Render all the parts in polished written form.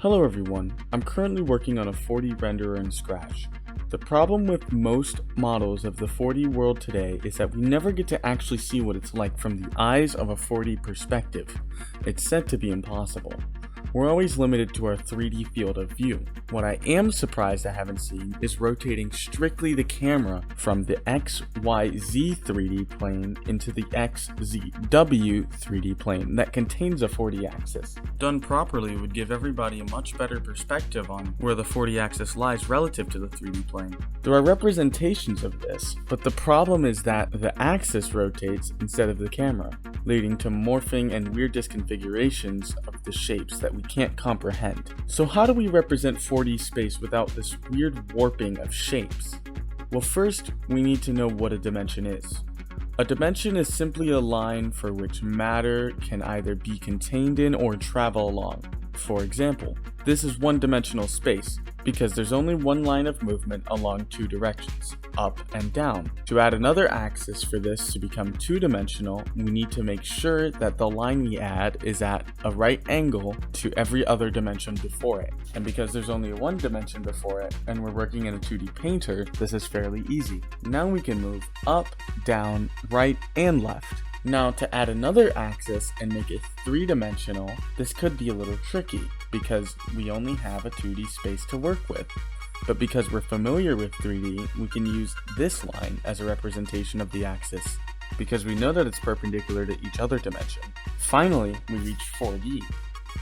Hello everyone, I'm currently working on a 4D renderer in Scratch. The problem with most models of the 4D world today is that we never get to actually see what it's like from the eyes of a 4D perspective. It's said to be impossible. We're always limited to our 3D field of view. What I am surprised I haven't seen is rotating strictly the camera from the XYZ 3D plane into the XZW 3D plane that contains a 4D axis. Done properly would give everybody a much better perspective on where the 4D axis lies relative to the 3D plane. There are representations of this, but the problem is that the axis rotates instead of the camera, leading to morphing and weird disconfigurations of the shapes that we can't comprehend. So how do we represent 4D space without this weird warping of shapes? Well, first, we need to know what a dimension is. A dimension is simply a line for which matter can either be contained in or travel along. For example, this is one-dimensional space because there's only one line of movement along two directions, up and down. To add another axis for this to become two-dimensional, we need to make sure that the line we add is at a right angle to every other dimension before it. And because there's only one dimension before it, and we're working in a 2D painter, this is fairly easy. Now we can move up, down, right, and left. Now to add another axis and make it three-dimensional, this could be a little tricky because we only have a 2D space to work with. But because we're familiar with 3D, we can use this line as a representation of the axis because we know that it's perpendicular to each other dimension. Finally, we reach 4D.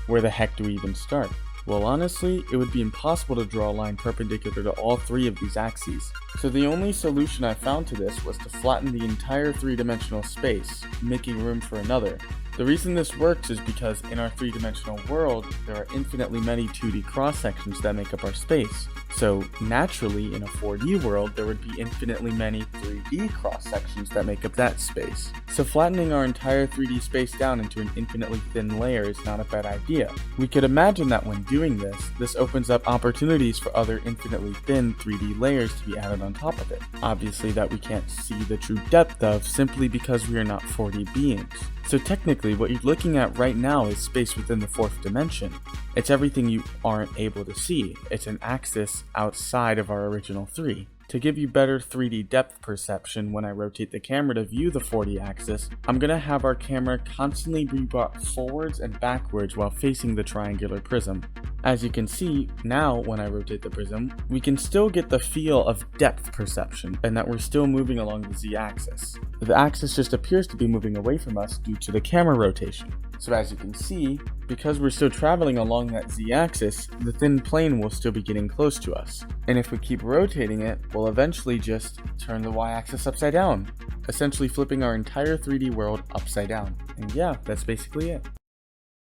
Where the heck do we even start? Well, honestly, it would be impossible to draw a line perpendicular to all three of these axes. So the only solution I found to this was to flatten the entire three-dimensional space, making room for another. The reason this works is because in our three-dimensional world, there are infinitely many 2D cross-sections that make up our space. So naturally, in a 4D world, there would be infinitely many 3D cross-sections that make up that space. So flattening our entire 3D space down into an infinitely thin layer is not a bad idea. We could imagine that when doing this opens up opportunities for other infinitely thin 3D layers to be added on top of it. Obviously that we can't see the true depth of simply because we are not 4D beings. So technically, what you're looking at right now is space within the fourth dimension. It's everything you aren't able to see. It's an axis outside of our original three. To give you better 3D depth perception when I rotate the camera to view the 4D axis, I'm going to have our camera constantly be brought forwards and backwards while facing the triangular prism. As you can see, now when I rotate the prism, we can still get the feel of depth perception and that we're still moving along the z-axis. The axis just appears to be moving away from us due to the camera rotation. So as you can see, because we're still traveling along that z-axis, the thin plane will still be getting close to us. And if we keep rotating it, we'll eventually just turn the y-axis upside down, essentially flipping our entire 3D world upside down. And yeah, that's basically it.